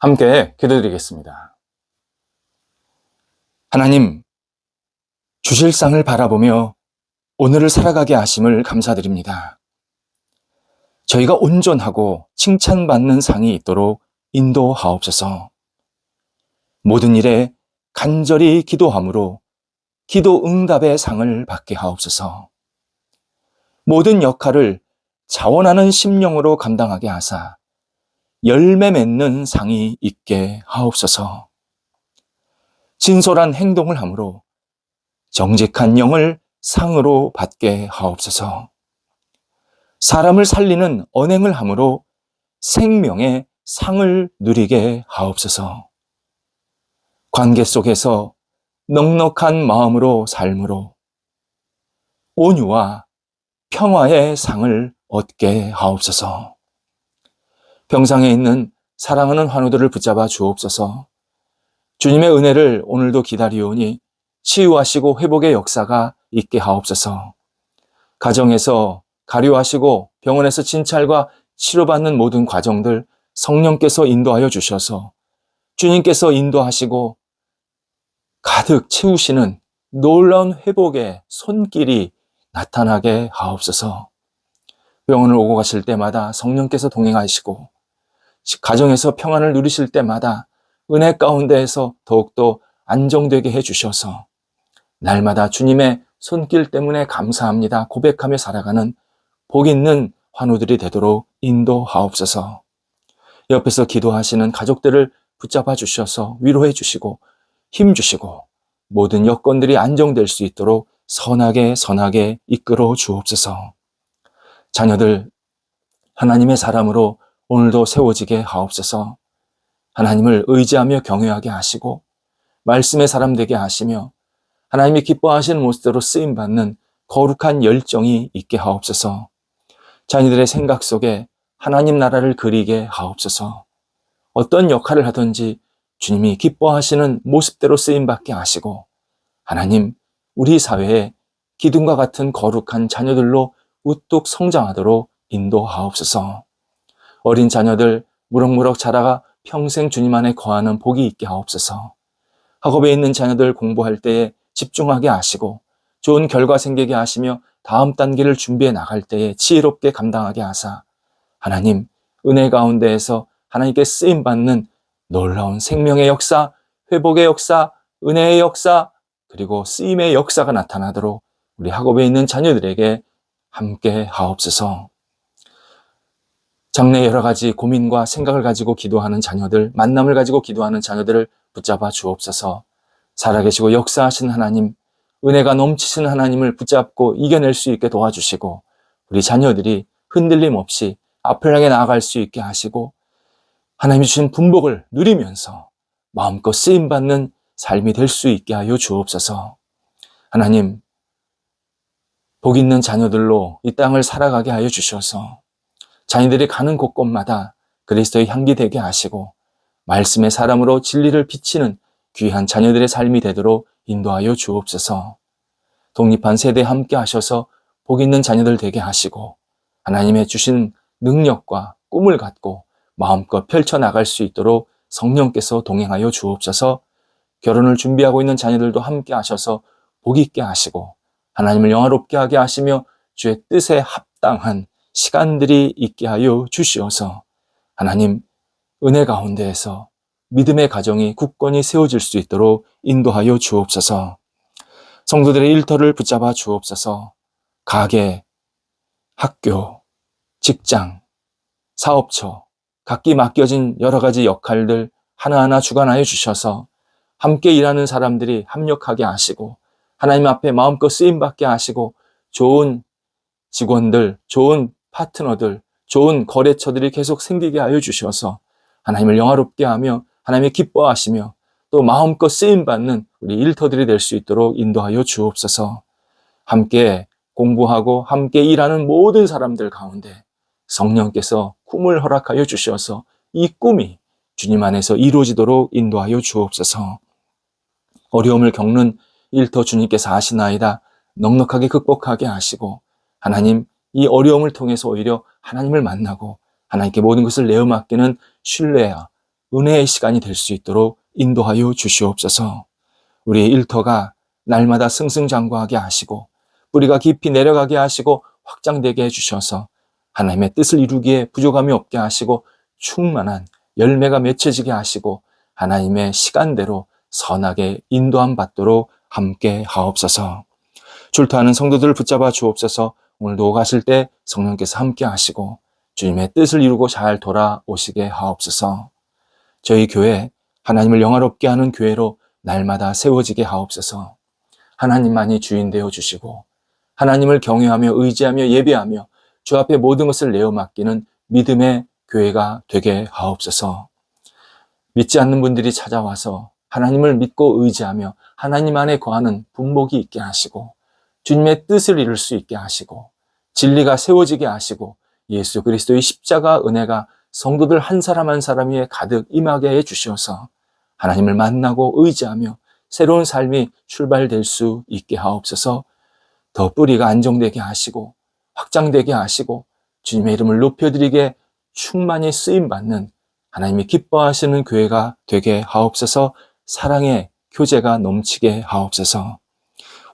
함께 기도드리겠습니다. 하나님, 주실 상을 바라보며 오늘을 살아가게 하심을 감사드립니다. 저희가 온전하고 칭찬받는 상이 있도록 인도하옵소서. 모든 일에 간절히 기도함으로 기도 응답의 상을 받게 하옵소서. 모든 역할을 자원하는 심령으로 감당하게 하사 열매 맺는 상이 있게 하옵소서. 진솔한 행동을 함으로 정직한 영을 상으로 받게 하옵소서. 사람을 살리는 언행을 함으로 생명의 상을 누리게 하옵소서. 관계 속에서 넉넉한 마음으로 삶으로 온유와 평화의 상을 얻게 하옵소서. 병상에 있는 사랑하는 환우들을 붙잡아 주옵소서. 주님의 은혜를 오늘도 기다리오니 치유하시고 회복의 역사가 있게 하옵소서. 가정에서 가료하시고 병원에서 진찰과 치료받는 모든 과정들 성령께서 인도하여 주셔서 주님께서 인도하시고 가득 채우시는 놀라운 회복의 손길이 나타나게 하옵소서. 병원을 오고 가실 때마다 성령께서 동행하시고 가정에서 평안을 누리실 때마다 은혜 가운데에서 더욱더 안정되게 해주셔서 날마다 주님의 손길 때문에 감사합니다 고백하며 살아가는 복 있는 환우들이 되도록 인도하옵소서. 옆에서 기도하시는 가족들을 붙잡아 주셔서 위로해 주시고 힘 주시고 모든 여건들이 안정될 수 있도록 선하게 이끌어 주옵소서. 자녀들 하나님의 사람으로 오늘도 세워지게 하옵소서. 하나님을 의지하며 경외하게 하시고 말씀의 사람 되게 하시며 하나님이 기뻐하시는 모습대로 쓰임받는 거룩한 열정이 있게 하옵소서. 자녀들의 생각 속에 하나님 나라를 그리게 하옵소서. 어떤 역할을 하든지 주님이 기뻐하시는 모습대로 쓰임받게 하시고 하나님 우리 사회에 기둥과 같은 거룩한 자녀들로 우뚝 성장하도록 인도하옵소서. 어린 자녀들 무럭무럭 자라가 평생 주님 안에 거하는 복이 있게 하옵소서. 학업에 있는 자녀들 공부할 때에 집중하게 하시고 좋은 결과 생기게 하시며 다음 단계를 준비해 나갈 때에 지혜롭게 감당하게 하사 하나님 은혜 가운데에서 하나님께 쓰임받는 놀라운 생명의 역사, 회복의 역사, 은혜의 역사, 그리고 쓰임의 역사가 나타나도록 우리 학업에 있는 자녀들에게 함께 하옵소서. 장래에 여러 가지 고민과 생각을 가지고 기도하는 자녀들, 만남을 가지고 기도하는 자녀들을 붙잡아 주옵소서. 살아계시고 역사하신 하나님, 은혜가 넘치신 하나님을 붙잡고 이겨낼 수 있게 도와주시고 우리 자녀들이 흔들림 없이 앞을 향해 나아갈 수 있게 하시고 하나님이 주신 분복을 누리면서 마음껏 쓰임받는 삶이 될 수 있게 하여 주옵소서. 하나님, 복 있는 자녀들로 이 땅을 살아가게 하여 주셔서 자녀들이 가는 곳곳마다 그리스도의 향기 되게 하시고 말씀의 사람으로 진리를 비치는 귀한 자녀들의 삶이 되도록 인도하여 주옵소서. 독립한 세대에 함께 하셔서 복 있는 자녀들 되게 하시고 하나님의 주신 능력과 꿈을 갖고 마음껏 펼쳐나갈 수 있도록 성령께서 동행하여 주옵소서. 결혼을 준비하고 있는 자녀들도 함께 하셔서 복 있게 하시고 하나님을 영화롭게 하게 하시며 주의 뜻에 합당한 시간들이 있게 하여 주시어서 하나님 은혜 가운데에서 믿음의 가정이 굳건히 세워질 수 있도록 인도하여 주옵소서. 성도들의 일터를 붙잡아 주옵소서. 가게, 학교, 직장, 사업처, 각기 맡겨진 여러 가지 역할들 하나하나 주관하여 주셔서 함께 일하는 사람들이 합력하게 하시고 하나님 앞에 마음껏 쓰임받게 하시고 좋은 직원들, 좋은 파트너들, 좋은 거래처들이 계속 생기게 하여 주셔서 하나님을 영화롭게 하며 하나님이 기뻐하시며 또 마음껏 쓰임받는 우리 일터들이 될 수 있도록 인도하여 주옵소서. 함께 공부하고 함께 일하는 모든 사람들 가운데 성령께서 꿈을 허락하여 주셔서 이 꿈이 주님 안에서 이루어지도록 인도하여 주옵소서. 어려움을 겪는 일터 주님께서 아시나이다. 넉넉하게 극복하게 하시고 하나님 이 어려움을 통해서 오히려 하나님을 만나고 하나님께 모든 것을 내어 맡기는 신뢰와 은혜의 시간이 될 수 있도록 인도하여 주시옵소서. 우리의 일터가 날마다 승승장구하게 하시고 뿌리가 깊이 내려가게 하시고 확장되게 해주셔서 하나님의 뜻을 이루기에 부족함이 없게 하시고 충만한 열매가 맺혀지게 하시고 하나님의 시간대로 선하게 인도함 받도록 함께 하옵소서. 출토하는 성도들을 붙잡아 주옵소서. 오늘도 가실 때 성령께서 함께 하시고 주님의 뜻을 이루고 잘 돌아오시게 하옵소서. 저희 교회 하나님을 영화롭게 하는 교회로 날마다 세워지게 하옵소서. 하나님만이 주인 되어 주시고 하나님을 경외하며 의지하며 예배하며 주 앞에 모든 것을 내어 맡기는 믿음의 교회가 되게 하옵소서. 믿지 않는 분들이 찾아와서 하나님을 믿고 의지하며 하나님 안에 거하는 분복이 있게 하시고 주님의 뜻을 이룰 수 있게 하시고 진리가 세워지게 하시고 예수 그리스도의 십자가 은혜가 성도들 한 사람 한 사람 위에 가득 임하게 해주셔서 하나님을 만나고 의지하며 새로운 삶이 출발될 수 있게 하옵소서. 더 뿌리가 안정되게 하시고 확장되게 하시고 주님의 이름을 높여드리게 충만히 쓰임받는 하나님이 기뻐하시는 교회가 되게 하옵소서. 사랑의 교제가 넘치게 하옵소서.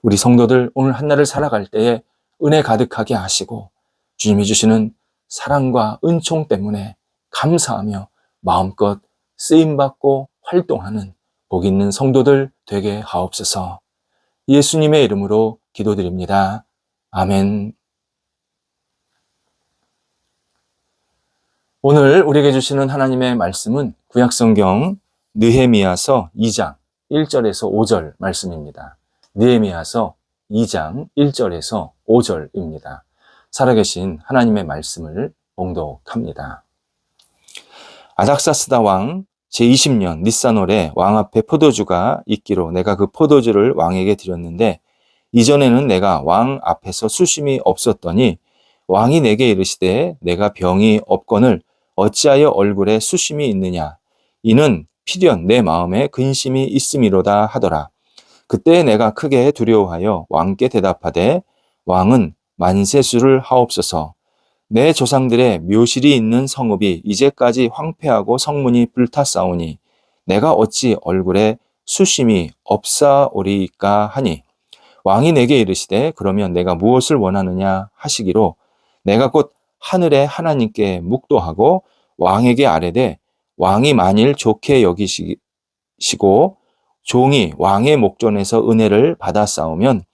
우리 성도들 오늘 한날을 살아갈 때에 은혜 가득하게 하시고 주님이 주시는 사랑과 은총 때문에 감사하며 마음껏 쓰임받고 활동하는 복 있는 성도들 되게 하옵소서. 예수님의 이름으로 기도드립니다. 아멘. 오늘 우리에게 주시는 하나님의 말씀은 구약성경 느헤미야서 2장 1절에서 5절 말씀입니다. 느헤미야서 2장 1절에서 5절입니다. 살아계신 하나님의 말씀을 봉독합니다. 아닥사스다 왕 제20년 니산월에 왕 앞에 포도주가 있기로 내가 그 포도주를 왕에게 드렸는데 이전에는 내가 왕 앞에서 수심이 없었더니 왕이 내게 이르시되 내가 병이 없거늘 어찌하여 얼굴에 수심이 있느냐 이는 필연 내 마음에 근심이 있음이로다 하더라. 그때 내가 크게 두려워하여 왕께 대답하되 왕은 만세수를 하옵소서. 내 조상들의 묘실이 있는 성읍이 이제까지 황폐하고 성문이 불탔사오니 내가 어찌 얼굴에 수심이 없사오리이까 하니 왕이 내게 이르시되 그러면 내가 무엇을 원하느냐 하시기로 내가 곧 하늘의 하나님께 묵도하고 왕에게 아뢰되 왕이 만일 좋게 여기시고 종이 왕의 목전에서 은혜를 받아싸우면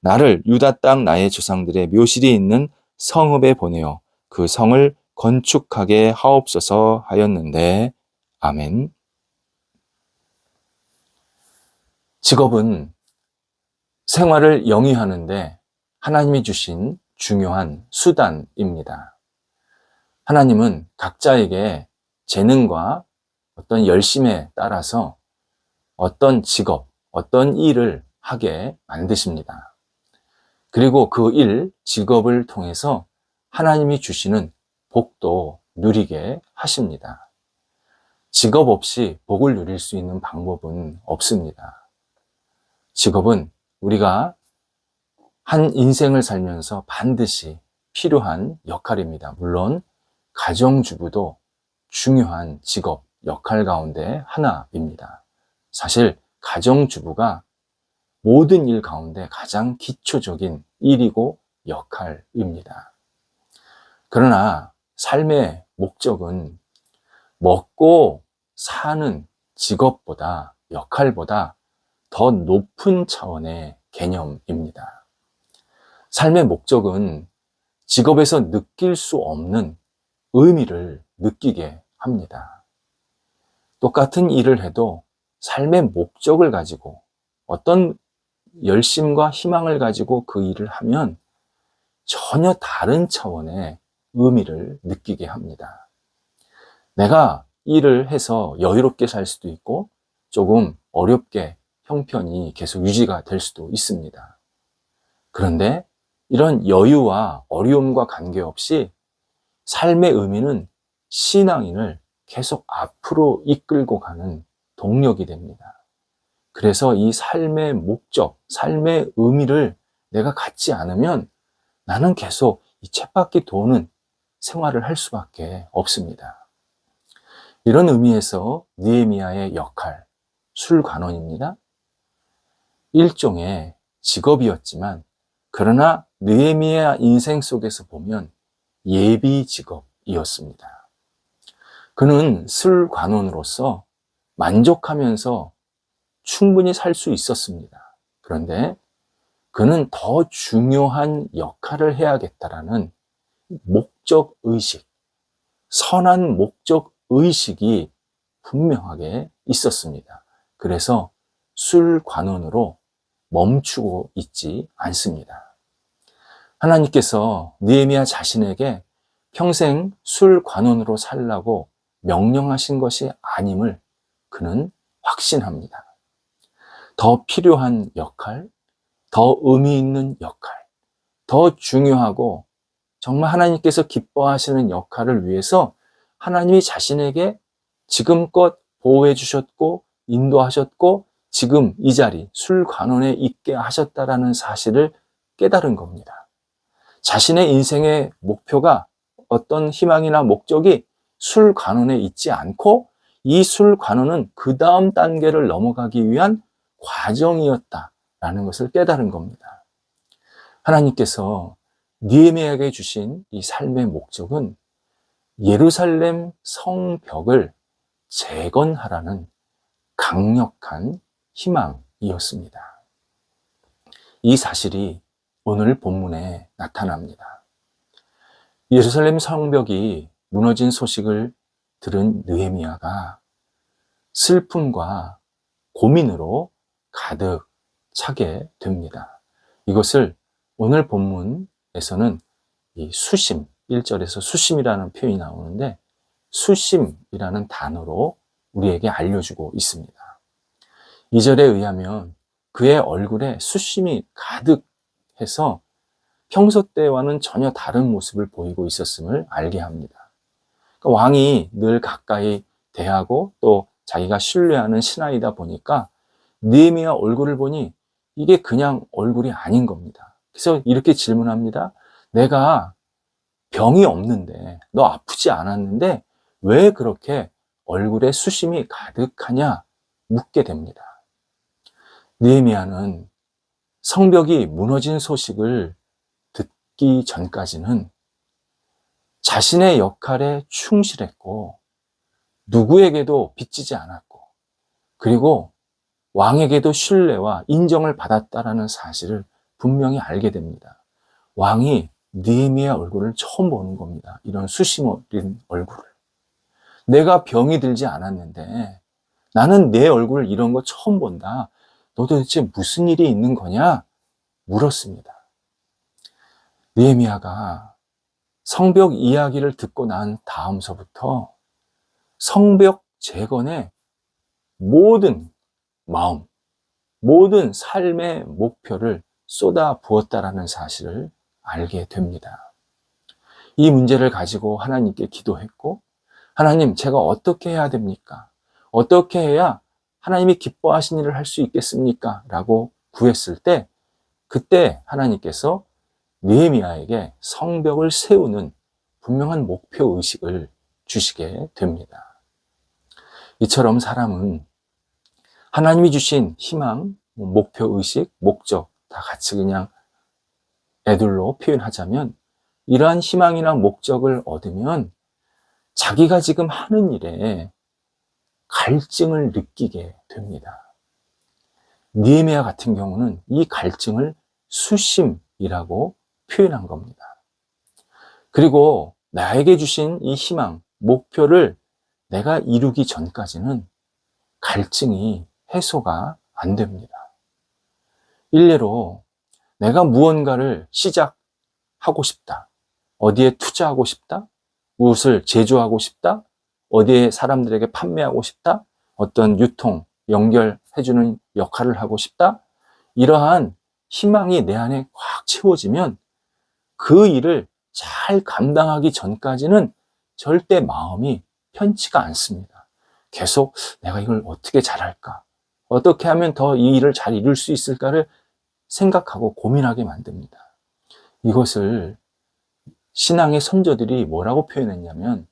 나를 유다 땅 나의 조상들의 묘실이 있는 성읍에 보내어 그 성을 건축하게 하옵소서 하였는데 아멘. 직업은 생활을 영위하는데 하나님이 주신 중요한 수단입니다. 하나님은 각자에게 재능과 어떤 열심에 따라서 어떤 직업, 어떤 일을 하게 만드십니다. 그리고 그 일, 직업을 통해서 하나님이 주시는 복도 누리게 하십니다. 직업 없이 복을 누릴 수 있는 방법은 없습니다. 직업은 우리가 한 인생을 살면서 반드시 필요한 역할입니다. 물론 가정주부도 중요한 직업, 역할 가운데 하나입니다. 사실 가정주부가 모든 일 가운데 가장 기초적인 일이고 역할입니다. 그러나 삶의 목적은 먹고 사는 직업보다 역할보다 더 높은 차원의 개념입니다. 삶의 목적은 직업에서 느낄 수 없는 의미를 느끼게 합니다. 똑같은 일을 해도 삶의 목적을 가지고 어떤 열심과 희망을 가지고 그 일을 하면 전혀 다른 차원의 의미를 느끼게 합니다. 내가 일을 해서 여유롭게 살 수도 있고 조금 어렵게 형편이 계속 유지가 될 수도 있습니다. 그런데 이런 여유와 어려움과 관계없이 삶의 의미는 신앙인을 계속 앞으로 이끌고 가는 동력이 됩니다. 그래서 이 삶의 목적, 삶의 의미를 내가 갖지 않으면 나는 계속 이 쳇바퀴 도는 생활을 할 수밖에 없습니다. 이런 의미에서 느헤미야의 역할, 술관원입니다. 일종의 직업이었지만 그러나 느헤미야 인생 속에서 보면 예비 직업이었습니다. 그는 술관원으로서 만족하면서 충분히 살 수 있었습니다. 그런데 그는 더 중요한 역할을 해야겠다라는 목적 의식, 선한 목적 의식이 분명하게 있었습니다. 그래서 술관원으로 멈추고 있지 않습니다. 하나님께서 느헤미야 자신에게 평생 술관원으로 살라고 명령하신 것이 아님을 그는 확신합니다. 더 필요한 역할, 더 의미 있는 역할, 더 중요하고 정말 하나님께서 기뻐하시는 역할을 위해서 하나님이 자신에게 지금껏 보호해 주셨고 인도하셨고 지금 이 자리 술관원에 있게 하셨다라는 사실을 깨달은 겁니다. 자신의 인생의 목표가 어떤 희망이나 목적이 술관원에 있지 않고 이 술관원은 그 다음 단계를 넘어가기 위한 과정이었다라는 것을 깨달은 겁니다. 하나님께서 느헤미야에게 주신 이 삶의 목적은 예루살렘 성벽을 재건하라는 강력한 희망이었습니다. 이 사실이 오늘 본문에 나타납니다. 예루살렘 성벽이 무너진 소식을 들은 느헤미야가 슬픔과 고민으로 가득 차게 됩니다. 이것을 오늘 본문에서는 이 수심, 1절에서 수심이라는 표현이 나오는데 수심이라는 단어로 우리에게 알려주고 있습니다. 2절에 의하면 그의 얼굴에 수심이 가득해서 평소 때와는 전혀 다른 모습을 보이고 있었음을 알게 합니다. 그러니까 왕이 늘 가까이 대하고 또 자기가 신뢰하는 신하이다 보니까 느헤미야 얼굴을 보니 이게 그냥 얼굴이 아닌 겁니다. 그래서 이렇게 질문합니다. 내가 병이 없는데, 너 아프지 않았는데 왜 그렇게 얼굴에 수심이 가득하냐 묻게 됩니다. 느헤미야는 성벽이 무너진 소식을 듣기 전까지는 자신의 역할에 충실했고 누구에게도 빚지지 않았고 그리고 왕에게도 신뢰와 인정을 받았다라는 사실을 분명히 알게 됩니다. 왕이 느헤미야 얼굴을 처음 보는 겁니다. 이런 수심 어린 얼굴을. 내가 병이 들지 않았는데 나는 내 얼굴 이런 거 처음 본다. 너 도대체 무슨 일이 있는 거냐? 물었습니다. 느헤미야가 성벽 이야기를 듣고 난 다음서부터 성벽 재건의 모든 마음, 모든 삶의 목표를 쏟아 부었다라는 사실을 알게 됩니다. 이 문제를 가지고 하나님께 기도했고, 하나님, 제가 어떻게 해야 됩니까? 어떻게 해야 하나님이 기뻐하신 일을 할 수 있겠습니까? 라고 구했을 때, 그때 하나님께서 느헤미야에게 성벽을 세우는 분명한 목표 의식을 주시게 됩니다. 이처럼 사람은 하나님이 주신 희망, 목표 의식, 목적 다 같이 그냥 애들로 표현하자면 이러한 희망이나 목적을 얻으면 자기가 지금 하는 일에 갈증을 느끼게 됩니다. 느헤미야 같은 경우는 이 갈증을 수심이라고 표현한 겁니다. 그리고 나에게 주신 이 희망, 목표를 내가 이루기 전까지는 갈증이 해소가 안 됩니다. 일례로 내가 무언가를 시작하고 싶다. 어디에 투자하고 싶다. 무엇을 제조하고 싶다. 어디에 사람들에게 판매하고 싶다. 어떤 유통, 연결해주는 역할을 하고 싶다. 이러한 희망이 내 안에 확 채워지면 그 일을 잘 감당하기 전까지는 절대 마음이 편치가 않습니다. 계속 내가 이걸 어떻게 잘할까? 어떻게 하면 더 이 일을 잘 이룰 수 있을까를 생각하고 고민하게 만듭니다. 이것을 신앙의 선조들이 뭐라고 표현했냐면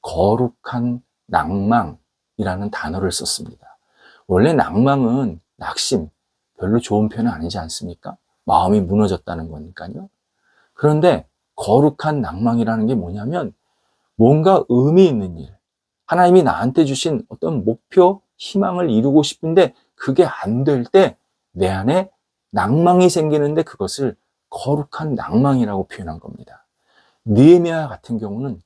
거룩한 낭망이라는 단어를 썼습니다. 원래 낭망은 낙심, 별로 좋은 표현은 아니지 않습니까? 마음이 무너졌다는 거니까요. 그런데 거룩한 낭망이라는 게 뭐냐면 뭔가 의미 있는 일, 하나님이 나한테 주신 어떤 목표, 희망을 이루고 싶은데 그게 안 될 때 내 안에 낭망이 생기는데 그것을 거룩한 낭망이라고 표현한 겁니다. 느헤미야 같은 경우는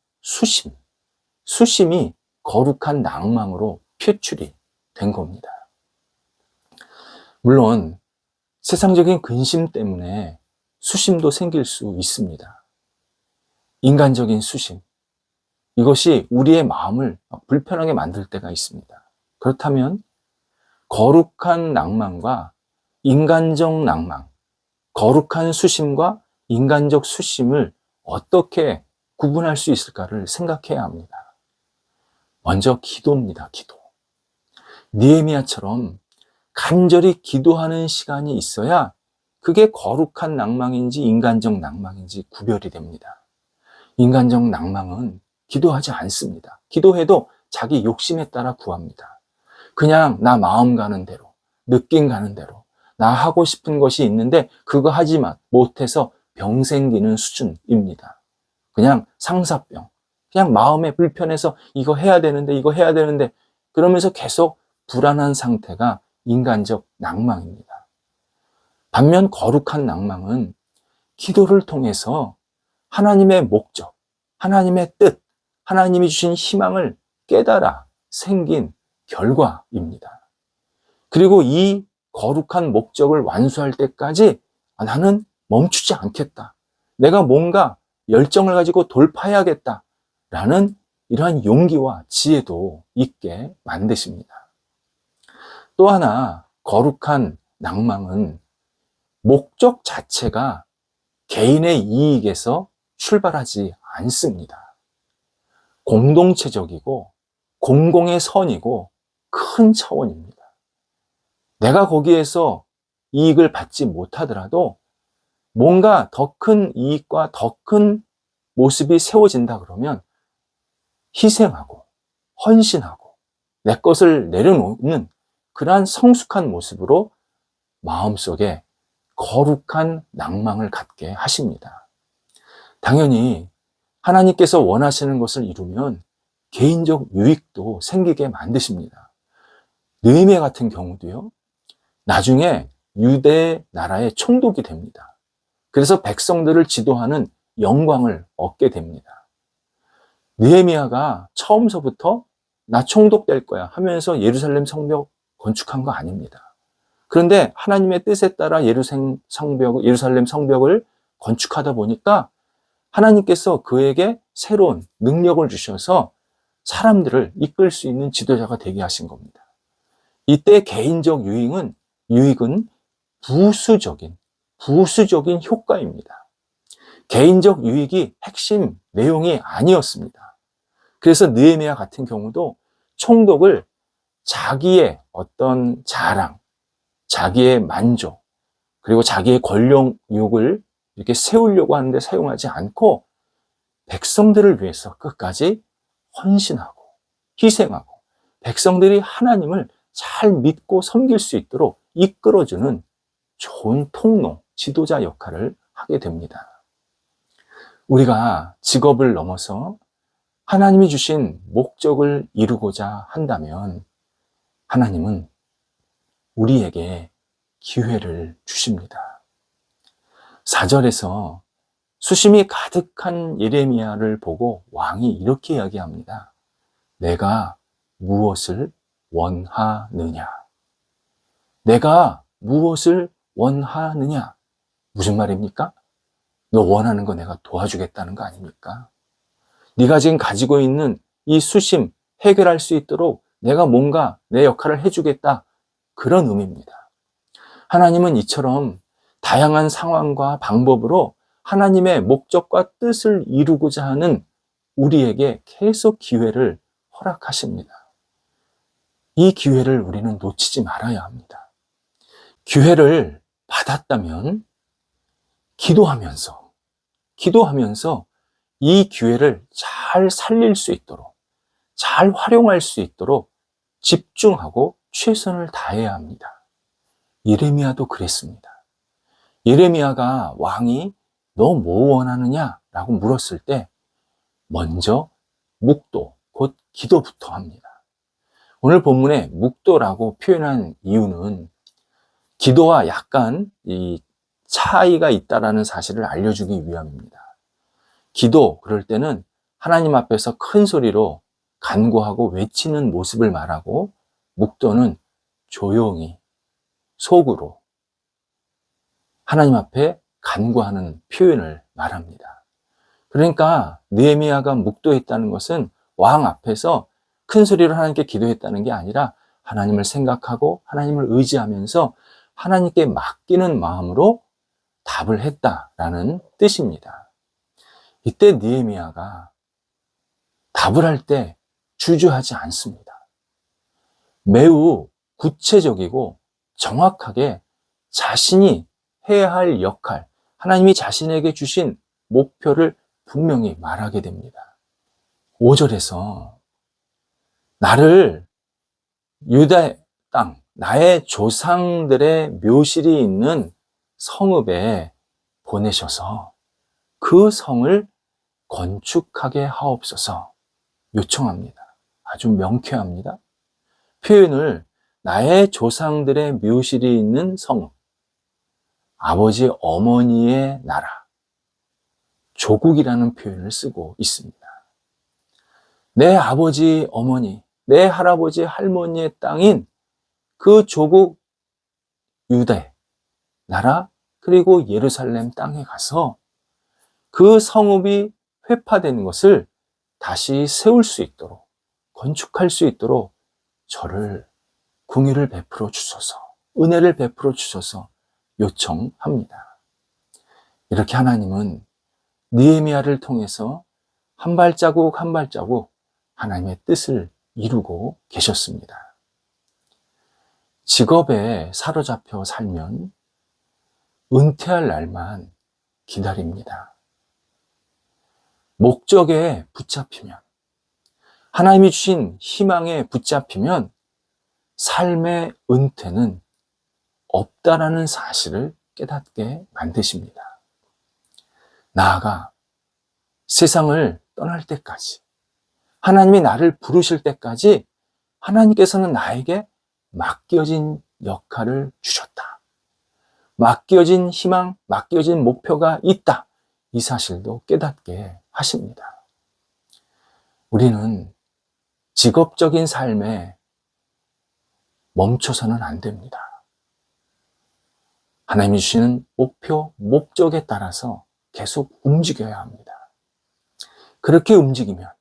수심이 거룩한 낭망으로 표출이 된 겁니다. 물론 세상적인 근심 때문에 수심도 생길 수 있습니다. 인간적인 수심. 이것이 우리의 마음을 불편하게 만들 때가 있습니다. 그렇다면 거룩한 낭만과 인간적 낭만, 거룩한 수심과 인간적 수심을 어떻게 구분할 수 있을까를 생각해야 합니다. 먼저 기도입니다. 기도. 느헤미야처럼 간절히 기도하는 시간이 있어야 그게 거룩한 낭망인지 인간적 낭망인지 구별이 됩니다. 인간적 낭망은 기도하지 않습니다. 기도해도 자기 욕심에 따라 구합니다. 그냥 나 마음 가는 대로, 느낌 가는 대로, 나 하고 싶은 것이 있는데 그거 하지만 못해서 병 생기는 수준입니다. 그냥 상사병, 그냥 마음에 불편해서 이거 해야 되는데 그러면서 계속 불안한 상태가 인간적 낭망입니다. 반면 거룩한 낭망은 기도를 통해서 하나님의 목적, 하나님의 뜻, 하나님이 주신 희망을 깨달아 생긴 결과입니다. 그리고 이 거룩한 목적을 완수할 때까지 나는 멈추지 않겠다. 내가 뭔가 열정을 가지고 돌파해야겠다라는 이러한 용기와 지혜도 있게 만드십니다. 또 하나 거룩한 낭망은 목적 자체가 개인의 이익에서 출발하지 않습니다. 공동체적이고 공공의 선이고 큰 차원입니다. 내가 거기에서 이익을 받지 못하더라도 뭔가 더 큰 이익과 더 큰 모습이 세워진다 그러면 희생하고 헌신하고 내 것을 내려놓는 그러한 성숙한 모습으로 마음속에 거룩한 낭망을 갖게 하십니다. 당연히 하나님께서 원하시는 것을 이루면 개인적 유익도 생기게 만드십니다. 느헤미야 같은 경우도요, 나중에 유대 나라의 총독이 됩니다. 그래서 백성들을 지도하는 영광을 얻게 됩니다. 느헤미야가 처음서부터 나 총독 될 거야 하면서 예루살렘 성벽 건축한 거 아닙니다. 그런데 하나님의 뜻에 따라 예루살렘 성벽을 건축하다 보니까 하나님께서 그에게 새로운 능력을 주셔서 사람들을 이끌 수 있는 지도자가 되게 하신 겁니다. 이때 개인적 유익은 부수적인 효과입니다. 개인적 유익이 핵심 내용이 아니었습니다. 그래서 느헤미야 같은 경우도 총독을 자기의 어떤 자랑, 자기의 만족, 그리고 자기의 권력욕을 이렇게 세우려고 하는데 사용하지 않고 백성들을 위해서 끝까지 헌신하고 희생하고 백성들이 하나님을 잘 믿고 섬길 수 있도록 이끌어주는 좋은 통로, 지도자 역할을 하게 됩니다. 우리가 직업을 넘어서 하나님이 주신 목적을 이루고자 한다면 하나님은 우리에게 기회를 주십니다. 4절에서 수심이 가득한 예레미야를 보고 왕이 이렇게 이야기합니다. 내가 무엇을 원하느냐? 내가 무엇을 원하느냐? 무슨 말입니까? 너 원하는 거 내가 도와주겠다는 거 아닙니까? 네가 지금 가지고 있는 이 수심 해결할 수 있도록 내가 뭔가 내 역할을 해주겠다. 그런 의미입니다. 하나님은 이처럼 다양한 상황과 방법으로 하나님의 목적과 뜻을 이루고자 하는 우리에게 계속 기회를 허락하십니다. 이 기회를 우리는 놓치지 말아야 합니다. 기회를 받았다면 기도하면서 이 기회를 잘 살릴 수 있도록, 잘 활용할 수 있도록 집중하고 최선을 다해야 합니다. 예레미야도 그랬습니다. 예레미야가 왕이 너 뭐 원하느냐? 라고 물었을 때 먼저 묵도, 곧 기도부터 합니다. 오늘 본문에 묵도라고 표현한 이유는 기도와 약간 이 차이가 있다라는 사실을 알려주기 위함입니다. 기도, 그럴 때는 하나님 앞에서 큰 소리로 간구하고 외치는 모습을 말하고, 묵도는 조용히 속으로 하나님 앞에 간구하는 표현을 말합니다. 그러니까 느헤미야가 묵도했다는 것은 왕 앞에서 큰 소리로 하나님께 기도했다는 게 아니라 하나님을 생각하고 하나님을 의지하면서 하나님께 맡기는 마음으로 답을 했다라는 뜻입니다. 이때 느헤미야가 답을 할 때 주저하지 않습니다. 매우 구체적이고 정확하게 자신이 해야 할 역할, 하나님이 자신에게 주신 목표를 분명히 말하게 됩니다. 5절에서 나를 유다 땅, 나의 조상들의 묘실이 있는 성읍에 보내셔서 그 성을 건축하게 하옵소서 요청합니다. 아주 명쾌합니다. 표현을 나의 조상들의 묘실이 있는 성읍, 아버지 어머니의 나라, 조국이라는 표현을 쓰고 있습니다. 내 아버지 어머니, 내 할아버지 할머니의 땅인 그 조국 유대 나라, 그리고 예루살렘 땅에 가서 그 성읍이 회파되는 것을 다시 세울 수 있도록, 건축할 수 있도록 저를 긍휼을 베풀어 주소서, 은혜를 베풀어 주소서 요청합니다. 이렇게 하나님은 느헤미야를 통해서 한 발자국 한 발자국 하나님의 뜻을 이루고 계셨습니다. 직업에 사로잡혀 살면 은퇴할 날만 기다립니다. 목적에 붙잡히면, 하나님이 주신 희망에 붙잡히면 삶의 은퇴는 없다라는 사실을 깨닫게 만드십니다. 나아가 세상을 떠날 때까지, 하나님이 나를 부르실 때까지 하나님께서는 나에게 맡겨진 역할을 주셨다. 맡겨진 희망, 맡겨진 목표가 있다. 이 사실도 깨닫게 하십니다. 우리는 직업적인 삶에 멈춰서는 안 됩니다. 하나님이 주시는 목표, 목적에 따라서 계속 움직여야 합니다. 그렇게 움직이면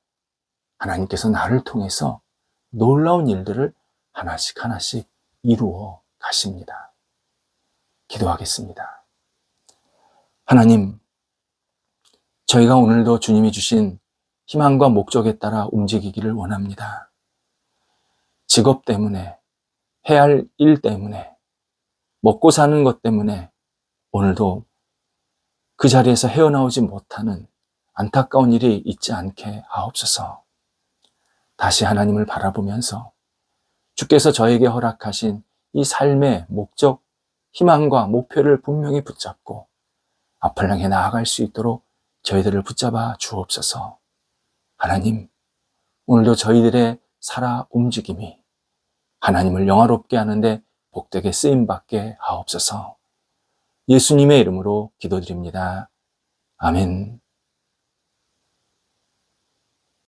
하나님께서 나를 통해서 놀라운 일들을 하나씩 하나씩 이루어 가십니다. 기도하겠습니다. 하나님, 저희가 오늘도 주님이 주신 희망과 목적에 따라 움직이기를 원합니다. 직업 때문에, 해야 할 일 때문에, 먹고 사는 것 때문에 오늘도 그 자리에서 헤어나오지 못하는 안타까운 일이 있지 않게 하옵소서. 다시 하나님을 바라보면서 주께서 저에게 허락하신 이 삶의 목적, 희망과 목표를 분명히 붙잡고 앞을 향해 나아갈 수 있도록 저희들을 붙잡아 주옵소서. 하나님, 오늘도 저희들의 살아 움직임이 하나님을 영화롭게 하는데 복되게 쓰임받게 하옵소서. 예수님의 이름으로 기도드립니다. 아멘.